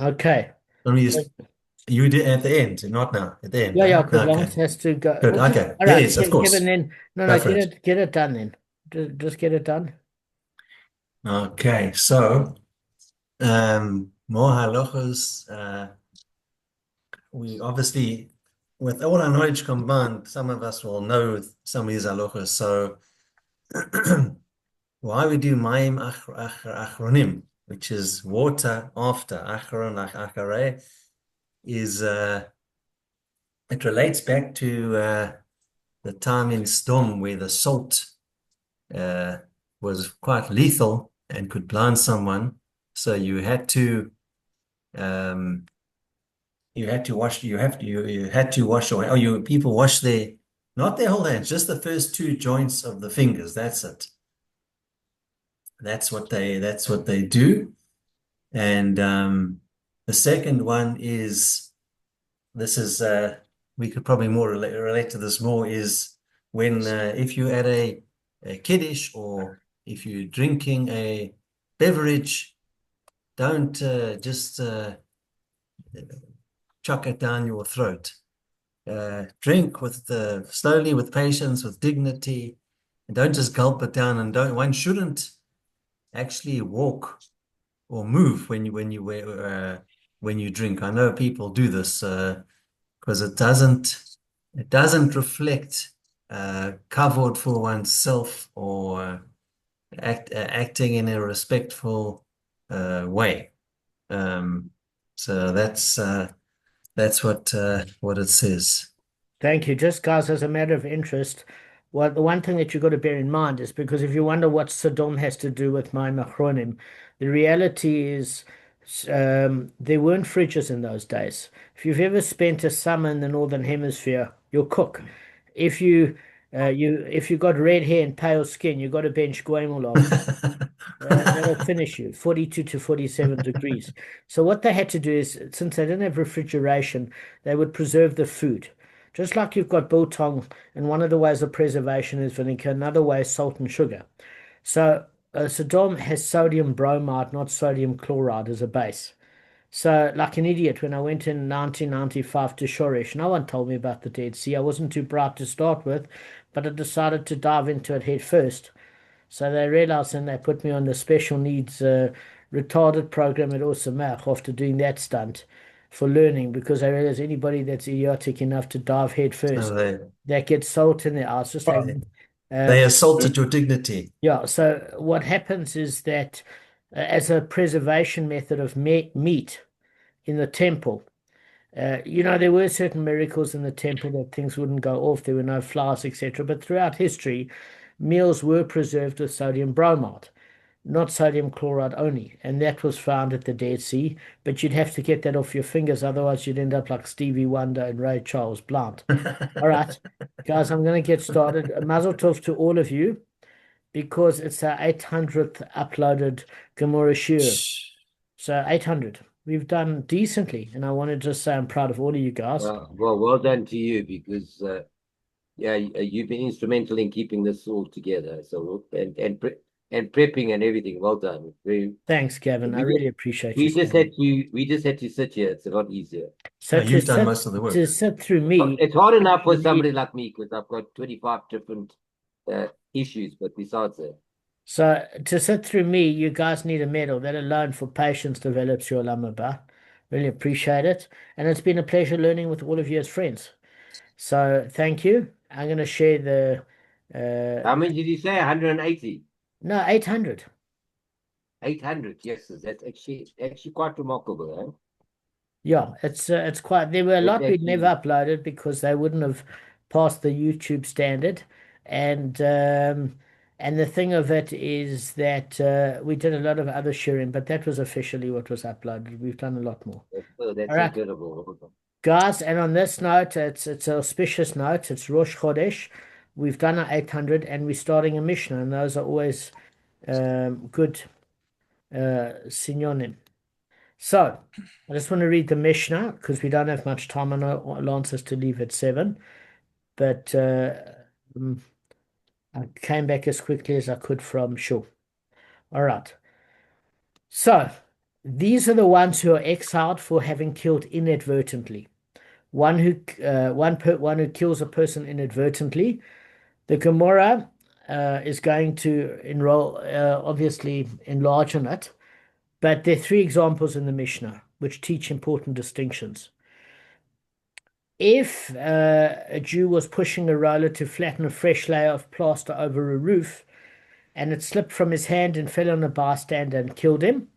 Okay. Let me just, you did at the end, not now, at the end, Yeah, yeah, huh? because Okay, Lance has to go. good. Well, just Okay. all right. Yes, of Give it course. then. No, Go no, for it. get it done then. Just get it done. Okay, so more halachas. We obviously, with all our knowledge combined, some of us will know some of these halachas. So why we do mayim achronim, which is water after achron acharei, is it relates back to the time in Sdom where the salt uh, was quite lethal and could blind someone. So um, you had to wash away. Oh, you people wash their not their whole hands, just the first two joints of the fingers. That's it. That's what they do. And the second one is this is we could probably more relate to this more is when if you at a kiddush or if you're drinking a beverage, don't just chuck it down your throat. Drink with slowly, with patience, with dignity, and don't just gulp it down. And don't one shouldn't actually walk or move when you drink. I know people do this because it doesn't reflect kavod for oneself or acting in a respectful way. Um, so that's what it says. Thank you. Just guys, as a matter of interest, well, the one thing that you've got to bear in mind is because if you wonder what Sodom has to do with my Machronim, the reality is there weren't fridges in those days. If you've ever spent a summer in the Northern Hemisphere, you'll cook. If if you got red hair and pale skin, you got to bench Guemolov. That'll finish you, 42 to 47 degrees. So what they had to do is, since they didn't have refrigeration, they would preserve the food. Just like you've got biltong, and one of the ways of preservation is vinegar, another way is salt and sugar. So Sodom has sodium bromide, not sodium chloride, as a base. So, like an idiot, when I went in 1995 to Shoresh, no one told me about the Dead Sea. I wasn't too bright to start with, but I decided to dive into it head first. So they realized and they put me on the special needs retarded program at Osamach after doing that stunt for learning because I realized anybody that's idiotic enough to dive head So first, that gets salt in their eyes, just like they um, assaulted your dignity. yeah. So what happens is that as a preservation method of meat in the temple, there were certain miracles in the temple that things wouldn't go off. There were no flies, etc. But throughout history, meals were preserved with sodium bromide, not sodium chloride only. And that was found at the Dead Sea. But you'd have to get that off your fingers, otherwise you'd end up like Stevie Wonder and Ray Charles Blount. All right, guys, I'm going to get started. A mazel tov to all of you because it's our 800th uploaded Gemara Shir. So 800. We've done decently, and I want to just say I'm proud of all of you guys. Well done to you because yeah, you've been instrumental in keeping this all together. So and prepping and everything. Well done. Thanks, Gavin. I We really just appreciate you saying that. we just had to sit here. It's a lot easier. So No, you've done most of the to work. sit through me, It's hard enough you for somebody need like me because I've got 25 different issues. But besides that, so to sit through me, you guys need a medal. That alone for patience develops your lamaba. Really appreciate it. And it's been a pleasure learning with all of you as friends. So thank you. I'm going to share the how many did you say? 180, no 800. 800. Yes, that's actually quite remarkable. Eh? Yeah, it's quite. There were a It's lot we'd never actually uploaded because they wouldn't have passed the YouTube standard, and and the thing of it is that we did a lot of other sharing, but that was officially what was uploaded. We've done a lot more. All that's right, incredible. guys, and on this note, it's an auspicious note. It's Rosh Chodesh. We've done our 800, and we're starting a Mishnah, and those are always good synonyms. So, I just want to read the Mishnah because we don't have much time. I know Lance has to leave at 7, but um, I came back as quickly as I could from shul. All right. So, These are the ones who are exiled for having killed inadvertently. One who kills a person inadvertently. The Gemara is going to obviously enlarge on it, but there are three examples in the Mishnah which teach important distinctions. If a Jew was pushing a roller to flatten a fresh layer of plaster over a roof, and it slipped from his hand and fell on a bystander and killed him,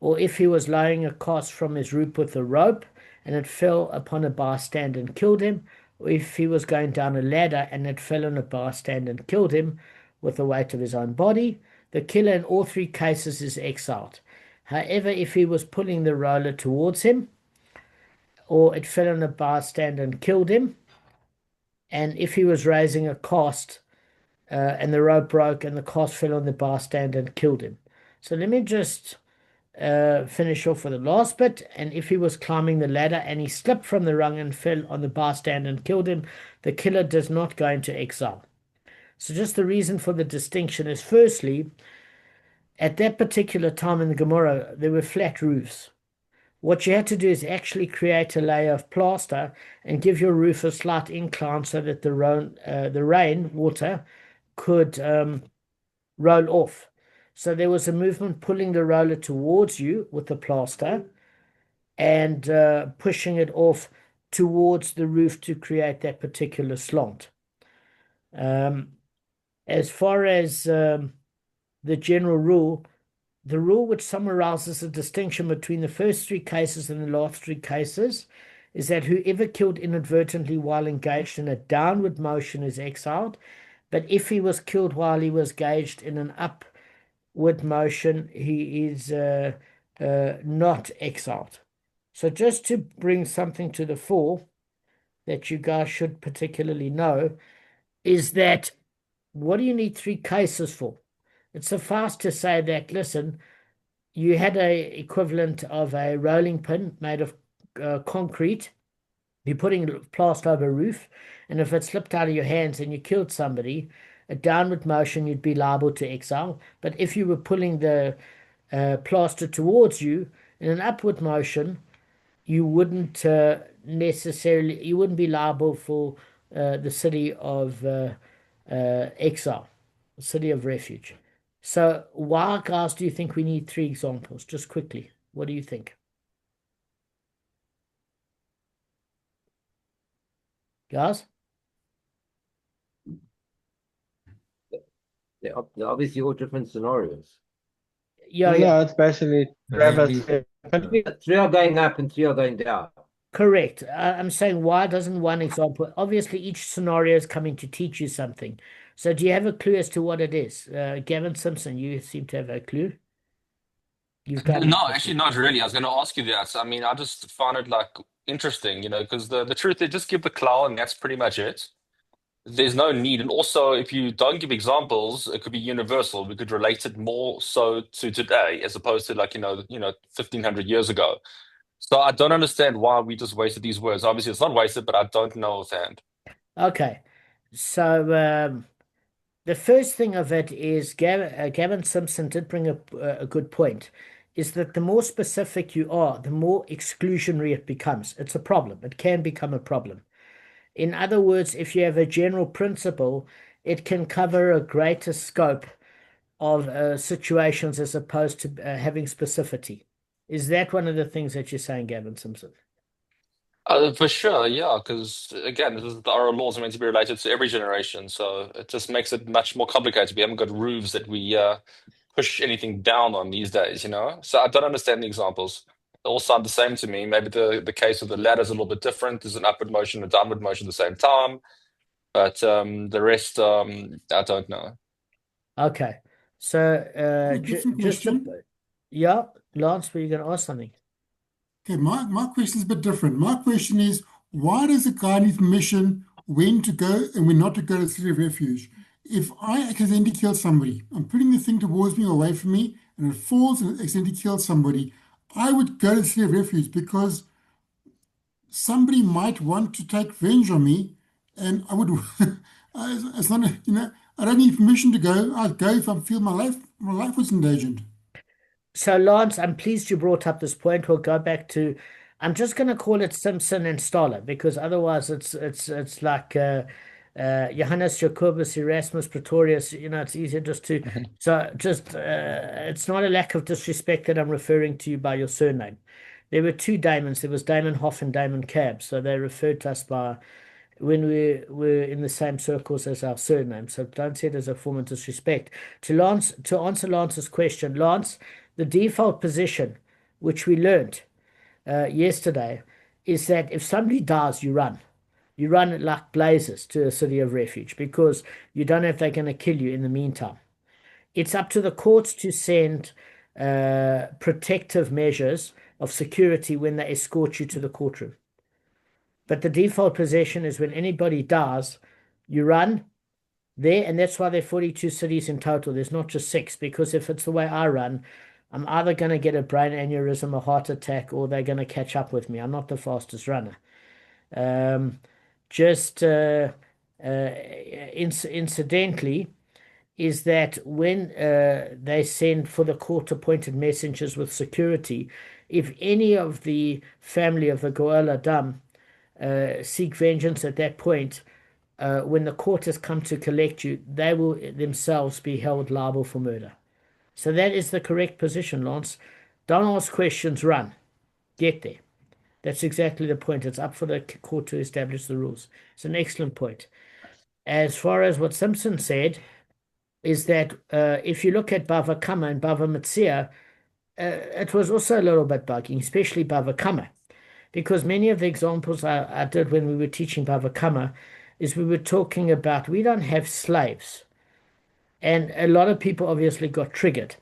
or if he was lowering a cast from his roof with a rope and it fell upon a bystander and killed him, or if he was going down a ladder and it fell on a bystander and killed him with the weight of his own body, the killer in all three cases is exiled. However, if he was pulling the roller towards him, or it fell on a bystander and killed him, and if he was raising a cast and the rope broke and the cast fell on the bystander and killed him. So let me just finish off with the last bit. And if he was climbing the ladder and he slipped from the rung and fell on the bystander and killed him, the killer does not go into exile. So just the reason for the distinction is, firstly, at that particular time in the Gemara, there were flat roofs. What you had to do is actually create a layer of plaster and give your roof a slight incline so that the rain water could roll off. So there was a movement pulling the roller towards you with the plaster and pushing it off towards the roof to create that particular slant. As far as the general rule, the rule which summarizes the distinction between the first three cases and the last three cases is that whoever killed inadvertently while engaged in a downward motion is exiled, but if he was killed while he was engaged in an upward motion, he is not exiled. So just to bring something to the fore that you guys should particularly know is that what do you need three cases for? It's suffice to say that, listen, you had a equivalent of a rolling pin made of concrete. You're putting plaster over a roof, and if it slipped out of your hands and you killed somebody, a downward motion, you'd be liable to exile. But if you were pulling the plaster towards you in an upward motion, you wouldn't you wouldn't be liable for the city of exile, the city of refuge. So why, guys, do you think we need three examples? Just quickly, what do you think? Guys? They're obviously all different scenarios. Yeah. It's basically Three are going up and three are going down. Correct. I'm saying, why doesn't one example? Obviously, each scenario is coming to teach you something. So do you have a clue as to what it is? Gavin Simpson, you seem to have a clue. No, actually not really. I was going to ask you that. I mean, I just found it like interesting, because the truth, they just give the clown and that's pretty much it. There's no need. And also, if you don't give examples, it could be universal. We could relate it more so to today as opposed to 1,500 years ago. So I don't understand why we just wasted these words. Obviously, it's not wasted, but I don't know offhand. Okay. So the first thing of it is Gavin Simpson did bring up a good point, is that the more specific you are, the more exclusionary it becomes. It's a problem. It can become a problem. In other words, if you have a general principle, it can cover a greater scope of situations as opposed to having specificity. Is that one of the things that you're saying, Gavin Simpson? For sure, yeah, because again, the oral laws are meant to be related to every generation, so it just makes it much more complicated. We haven't got roofs that we push anything down on these days, So I don't understand the examples. They all sound the same to me. Maybe the case of the ladder is a little bit different. There's an upward motion, a downward motion at the same time, but the rest, I don't know. Okay. So just yeah, Lance, were you going to ask something? Okay, my question is a bit different. My question is, why does a guy need permission when to go and when not to go to the city of refuge? If I accidentally kill somebody, I'm putting the thing towards me, away from me, and it falls and it accidentally kills somebody, I would go to the city of refuge because somebody might want to take revenge on me, and I would. It's not, I don't need permission to go. I'd go if I feel my life was endangered. So, Lance, I'm pleased you brought up this point. We'll go back to, I'm just going to call it Simpson and Stoller because otherwise it's like Johannes Jacobus Erasmus Pretorius. It's easier just to. Mhm. So just it's not a lack of disrespect that I'm referring to you by your surname. There were two Damons. There was Damon Hoff and Damon Kabb. So they referred to us by when we were in the same circles as our surname. So don't see it as a form of disrespect. To answer Lance's question, Lance, the default position, which we learned yesterday, is that if somebody dies, you run. You run like blazes to a city of refuge because you don't know if they're going to kill you in the meantime. It's up to the courts to send protective measures of security when they escort you to the courtroom. But the default position is when anybody dies, you run there, and that's why there are 42 cities in total. There's not just six, because if it's the way I run, I'm either going to get a brain aneurysm, a heart attack, or they're going to catch up with me. I'm not the fastest runner. Um, just incidentally, is that when they send for the court-appointed messengers with security, if any of the family of the Goel Adam seek vengeance at that point, when the court has come to collect you, they will themselves be held liable for murder. So that is the correct position, Lance. Don't ask questions, run. Get there. That's exactly the point. It's up for the court to establish the rules. It's an excellent point. As far as what Simpson said, is that if you look at Bava Kama and Bava Metzia, it was also a little bit bugging, especially Bava Kama, because many of the examples I did when we were teaching Bava Kama is we were talking about we don't have slaves. And a lot of people obviously got triggered.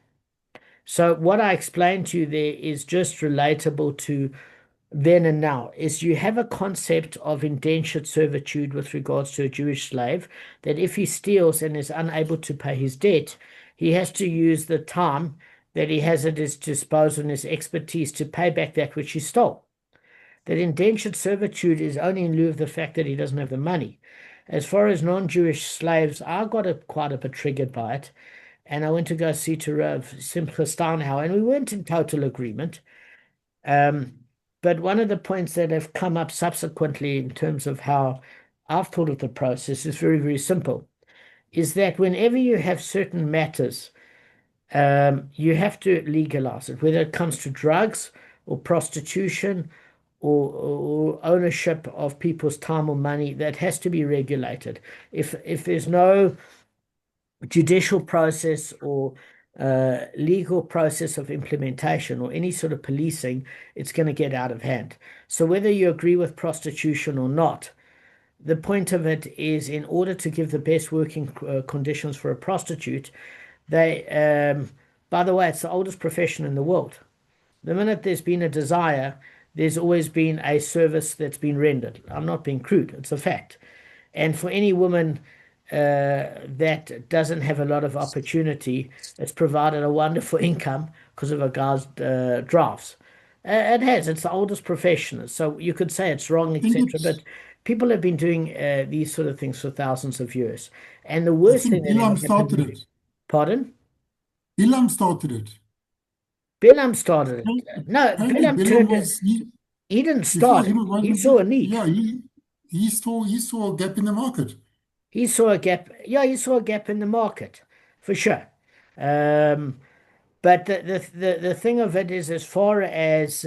So what I explained to you there is just relatable to then and now, is you have a concept of indentured servitude with regards to a Jewish slave, that if he steals and is unable to pay his debt, he has to use the time that he has at his disposal and his expertise to pay back that which he stole. That indentured servitude is only in lieu of the fact that he doesn't have the money. As far as non-Jewish slaves, I got quite a bit triggered by it, and I went to go see to Rav Simcha Steinhauer, and we weren't in total agreement. But one of the points that have come up subsequently in terms of how I've thought of the process is very, very simple. Is that whenever you have certain matters, you have to legalize it, whether it comes to drugs or prostitution or ownership of people's time or money, that has to be regulated. If there's no judicial process or legal process of implementation or any sort of policing, it's going to get out of hand. So whether you agree with prostitution or not, the point of it is in order to give the best working conditions for a prostitute, they, by the way, it's the oldest profession in the world. The minute there's been a desire, there's always been a service that's been rendered. I'm not being crude, it's a fact. And for any woman that doesn't have a lot of opportunity, it's provided a wonderful income because of a guy's drafts. It has, it's the oldest profession. So you could say it's wrong, I think etc. it's, But people have been doing these sort of things for thousands of years. And the I worst think thing that ever Bilam started happened, it. pardon? Bilam started it. Bilam started it. No, Apparently Bilam Bilam turned it. was He didn't before start he it. was one He of saw a the, need. yeah, he saw a gap in the market. He saw a gap. Yeah, he saw a gap in the market, for sure. Um, but the thing of it is, as far as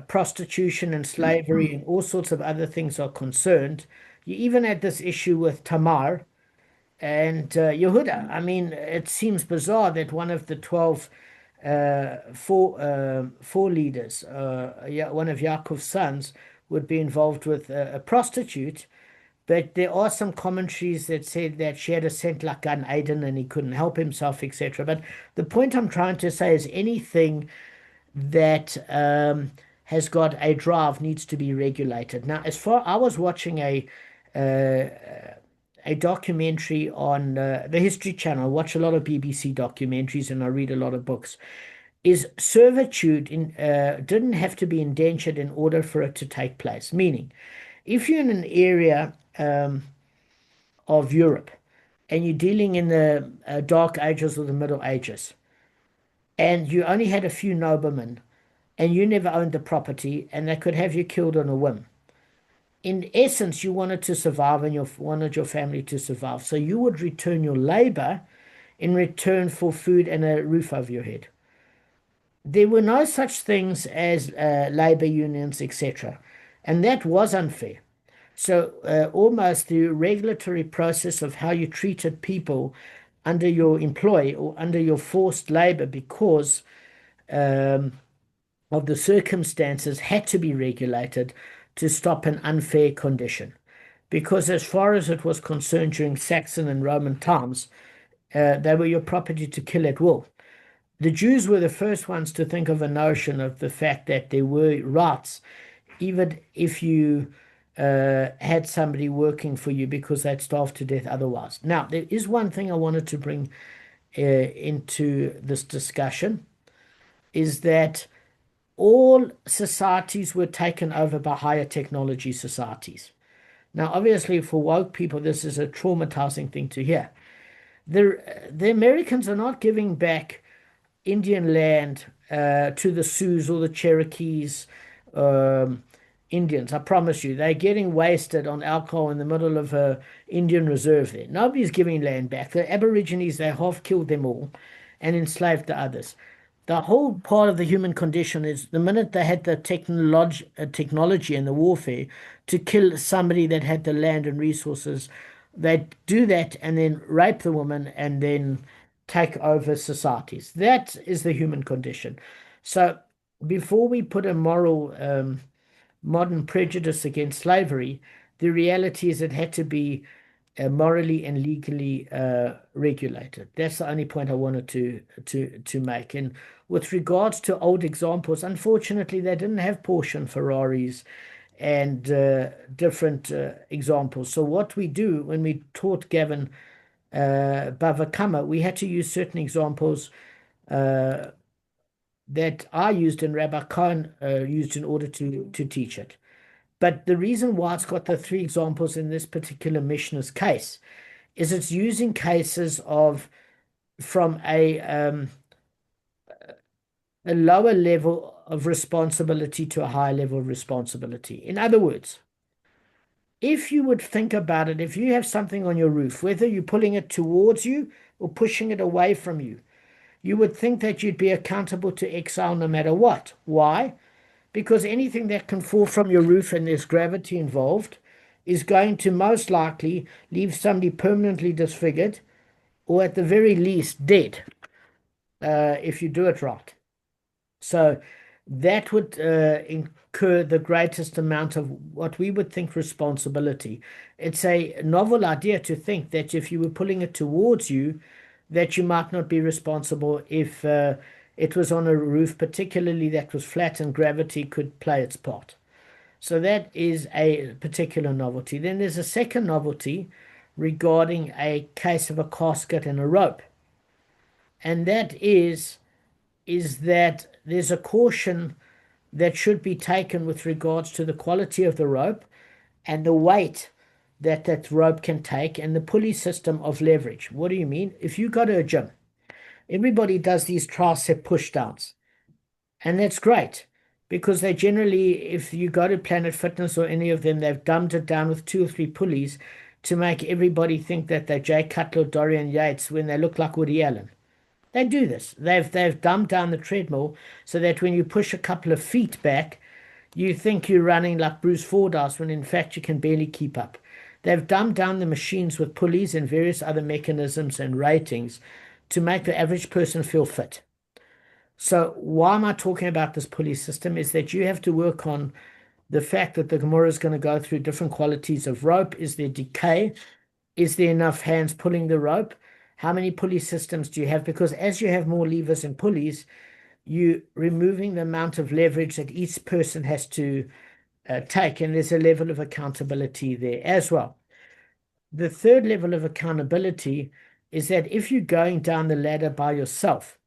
prostitution and slavery and all sorts of other things are concerned, you even had this issue with Tamar and Yehuda. I mean, it seems bizarre that one of the 12 four leaders, one of Yaakov's sons, would be involved with a prostitute. But there are some commentaries that said that she had a scent like Gan Eden and he couldn't help himself, etc. But the point I'm trying to say is anything that has got a drive needs to be regulated. Now, as far I was watching uh, a documentary on the History Channel. I watch a lot of BBC documentaries and I read a lot of books. Is servitude didn't have to be indentured in order for it to take place. Meaning, if you're in an area of Europe and you're dealing in the Dark Ages or the Middle Ages, and you only had a few noblemen, and you never owned the property, and they could have you killed on a whim. In essence, you wanted to survive and you wanted your family to survive. So you would return your labor in return for food and a roof over your head. There were no such things as labor unions, etc. And that was unfair. So almost the regulatory process of how you treated people under your employ or under your forced labor because um, of the circumstances had to be regulated to stop an unfair condition. Because as far as it was concerned during Saxon and Roman times, they were your property to kill at will. The Jews were the first ones to think of a notion of the fact that there were rights, even if you had somebody working for you because they'd starve to death otherwise. Now, there is one thing I wanted to bring into this discussion, is that all societies were taken over by higher technology societies. Now, obviously, for woke people, this is a traumatizing thing to hear. The Americans are not giving back Indian land to the Sioux or the Cherokees, Indians. I promise you, they're getting wasted on alcohol in the middle of a Indian reserve there. Nobody's giving land back. The Aborigines, they half killed them all and enslaved the others. The whole part of the human condition is the minute they had the technology and the warfare to kill somebody that had the land and resources, they'd do that and then rape the woman and then take over societies. That is the human condition. So before we put a moral modern prejudice against slavery, the reality is it had to be morally and legally regulated. That's the only point I wanted to make. And with regards to old examples, unfortunately, they didn't have Porsche and Ferraris and different examples. So what we do when we taught Gavin Bava Kama, we had to use certain examples that I used and Rabbi Cohen used in order to teach it. But the reason why it's got the three examples in this particular Mishna's case is it's using cases of from a lower level of responsibility to a higher level of responsibility. In other words, if you would think about it, if you have something on your roof, whether you're pulling it towards you or pushing it away from you, you would think that you'd be accountable to exile no matter what. Why? Because anything that can fall from your roof and there's gravity involved is going to most likely leave somebody permanently disfigured or at the very least dead if you do it right. So that would incur the greatest amount of what we would think responsibility. It's a novel idea to think that if you were pulling it towards you, that you might not be responsible if it was on a roof, particularly that was flat and gravity could play its part. So that is a particular novelty. Then there's a second novelty regarding a case of a casket and a rope. And that is that there's a caution that should be taken with regards to the quality of the rope and the weight that that rope can take and the pulley system of leverage. What do you mean? If you go to a gym, everybody does these tricep push downs. And that's great because they generally, if you go to Planet Fitness or any of them, they've dumbed it down with 2 or 3 pulleys to make everybody think that they're Jay Cutler, Dorian Yates when they look like Woody Allen. They do this. They've dumbed down the treadmill so that when you push a couple of feet back, you think you're running like Bruce Fordyce when in fact you can barely keep up. They've dumbed down the machines with pulleys and various other mechanisms and ratings to make the average person feel fit. So why am I talking about this pulley system is that you have to work on the fact that the Gemara is going to go through different qualities of rope. Is there decay? Is there enough hands pulling the rope? How many pulley systems do you have? Because as you have more levers and pulleys, you're removing the amount of leverage that each person has to take, and there's a level of accountability there as well. The third level of accountability is that if you're going down the ladder by yourself,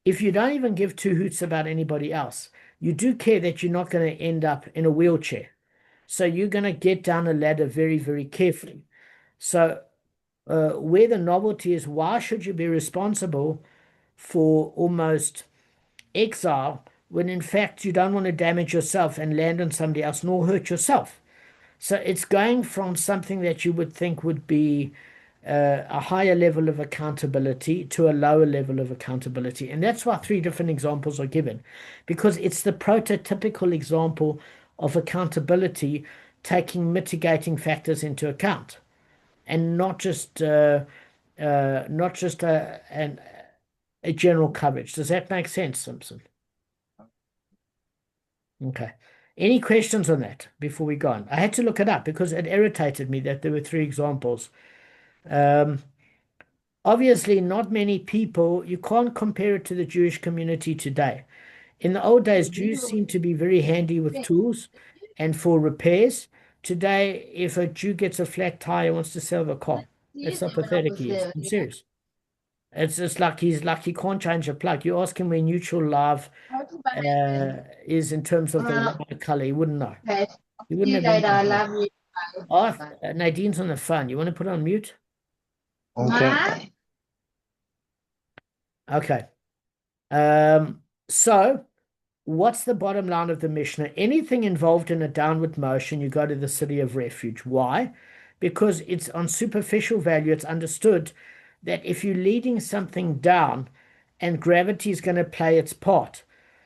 if you don't even give two hoots about anybody else, you do care that you're not going to end up in a wheelchair. So you're going to get down a ladder very, very carefully. So where the novelty is, why should you be responsible for almost exile when in fact you don't want to damage yourself and land on somebody else nor hurt yourself. So it's going from something that you would think would be a higher level of accountability to a lower level of accountability. And that's why three different examples are given, because it's the prototypical example of accountability taking mitigating factors into account and not just a general coverage. Does that make sense, Simpson? Okay. Any questions on that before we go on? I had to look it up because it irritated me that there were three examples. Obviously, not many people, you can't compare it to the Jewish community today. In the old days, Jews seemed to be very handy with tools and for repairs. Today, if a Jew gets a flat tire and wants to sell the car, that's how pathetic he is. I'm serious. It's just like he can't change a plug. You ask him where neutral love is in terms of the light color, he wouldn't know. He wouldn't have any idea. Oh, Nadine's on the phone. You want to put it on mute? Okay. Okay. So what's the bottom line of the Mishnah? Anything involved in a downward motion, you go to the city of refuge. Why? Because it's on superficial value, it's understood that if you're leading something down and gravity is going to play its part,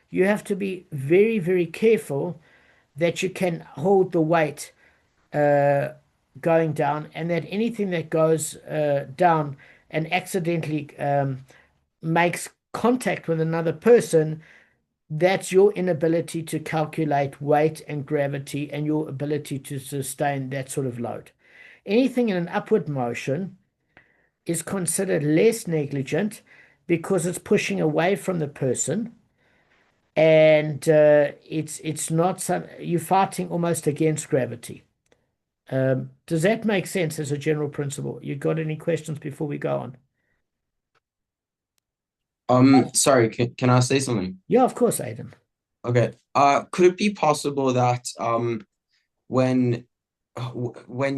you have to be very, very careful that you can hold the weight going down, and that anything that goes down and accidentally makes contact with another person, that's your inability to calculate weight and gravity and your ability to sustain that sort of load. Anything in an upward motion is considered less negligent because it's pushing away from the person, and it's not some you're fighting almost against gravity. Does that make sense as a general principle? You got any questions before we go on? Sorry, can I say something? Yeah, of course, Aidan. Okay. Could it be possible that when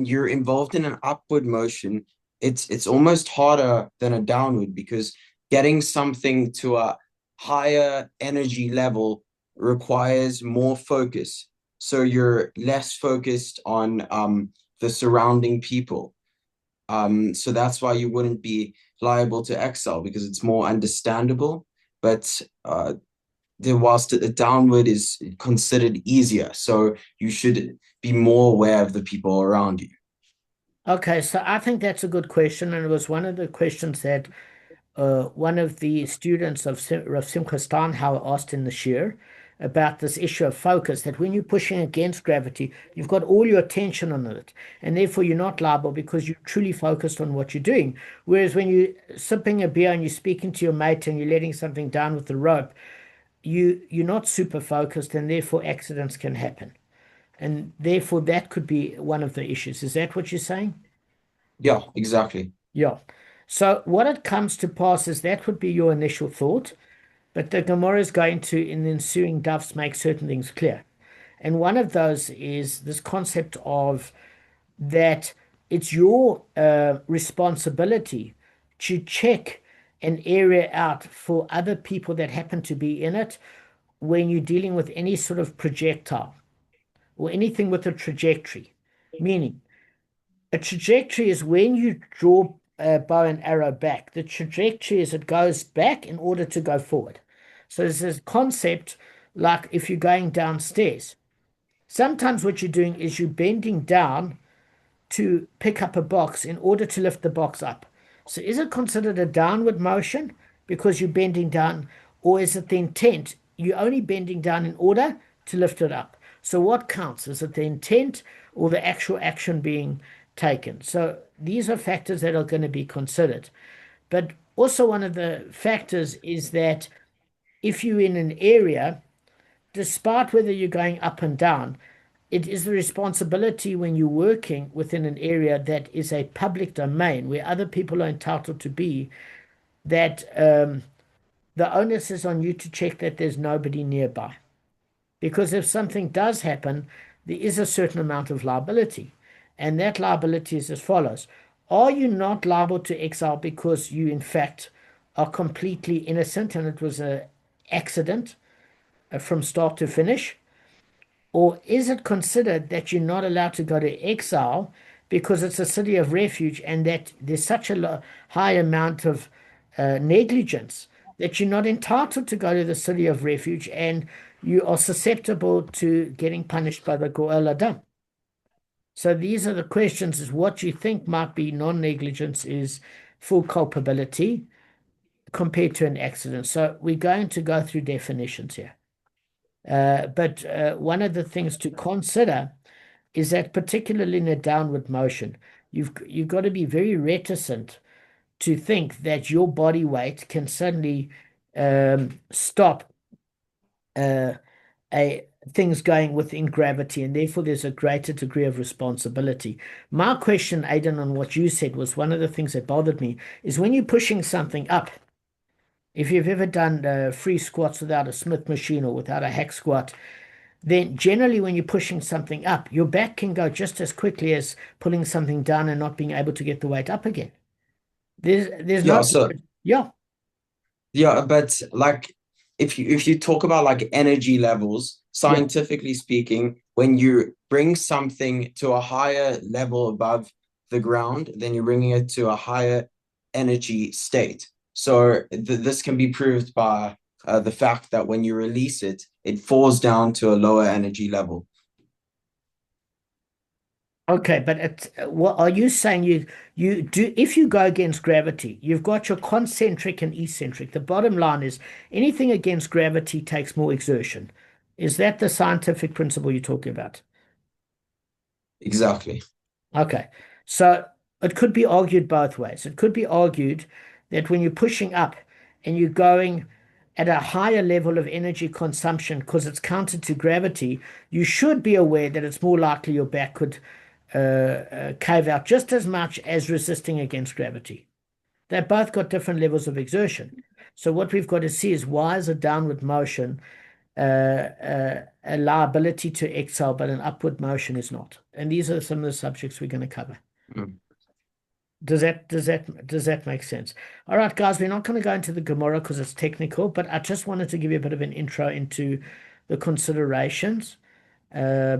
you're involved in an upward motion, it's almost harder than a downward, because getting something to a higher energy level requires more focus. So you're less focused on the surrounding people. So that's why you wouldn't be liable to exile, because it's more understandable. But whilst the downward is considered easier, so you should be more aware of the people around you. Okay, so I think that's a good question, and it was one of the questions that one of the students of Schottenstein asked in the shir about this issue of focus, that when you're pushing against gravity, you've got all your attention on it, and therefore you're not liable because you're truly focused on what you're doing. Whereas when you're sipping a beer and you're speaking to your mate and you're letting something down with the rope, you're not super focused, and therefore accidents can happen. And therefore that could be one of the issues. Is that what you're saying? Yeah, exactly. Yeah. So what it comes to pass is that would be your initial thought, but the Gemara is going to, in the ensuing dafs, make certain things clear. And one of those is this concept of that it's your responsibility to check an area out for other people that happen to be in it when you're dealing with any sort of projectile or anything with a trajectory. Meaning, a trajectory is when you draw a bow and arrow back. The trajectory is it goes back in order to go forward. So there's this concept like if you're going downstairs. Sometimes what you're doing is you're bending down to pick up a box in order to lift the box up. So is it considered a downward motion because you're bending down, or is it the intent? You're only bending down in order to lift it up. So what counts? Is it the intent or the actual action being taken? So these are factors that are going to be considered. But also one of the factors is that if you're in an area, despite whether you're going up and down, it is the responsibility when you're working within an area that is a public domain where other people are entitled to be, that the onus is on you to check that there's nobody nearby. Because if something does happen, there is a certain amount of liability. And that liability is as follows. Are you not liable to exile because you, in fact, are completely innocent and it was an accident from start to finish? Or is it considered that you're not allowed to go to exile because it's a city of refuge and that there's such a high amount of negligence that you're not entitled to go to the city of refuge and you are susceptible to getting punished by the Goel Adam? So these are the questions: is what you think might be non-negligence is full culpability compared to an accident. So we're going to go through definitions here. But one of the things to consider is that particularly in a downward motion, you've got to be very reticent to think that your body weight can suddenly stop things going within gravity, and therefore there's a greater degree of responsibility. My question, Aidan, on what you said was one of the things that bothered me is when you're pushing something up. If you've ever done free squats without a Smith machine or without a hack squat, then generally when you're pushing something up, your back can go just as quickly as pulling something down and not being able to get the weight up again. There's Yeah, not, so yeah, yeah, but like if you talk about like energy levels, yeah. scientifically speaking, when you bring something to a higher level above the ground, then you're bringing it to a higher energy state. So this can be proved by the fact that when you release it, it falls down to a lower energy level. Okay, but what are you saying? You do if you go against gravity, you've got your concentric and eccentric. The bottom line is anything against gravity takes more exertion. Is that the scientific principle you're talking about? Exactly. Okay, so it could be argued both ways. It could be argued that when you're pushing up and you're going at a higher level of energy consumption because it's counter to gravity, you should be aware that it's more likely your back could cave out just as much as resisting against gravity. They've both got different levels of exertion. So what we've got to see is why is a downward motion a liability to exhale, but an upward motion is not. And these are some of the subjects we're going to cover. Mm. Does that make sense? All right, guys, we're not going to go into the Gemara because it's technical, but I just wanted to give you a bit of an intro into the considerations. Yeah,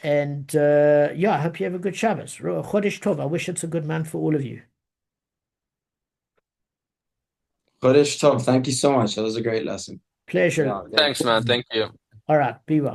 I hope you have a good Shabbos. Chodesh Tov. I wish it's a good month for all of you. Chodesh Tov, thank you so much. That was a great lesson. Pleasure. Yeah, Thanks, man. Thank you. All right, be well.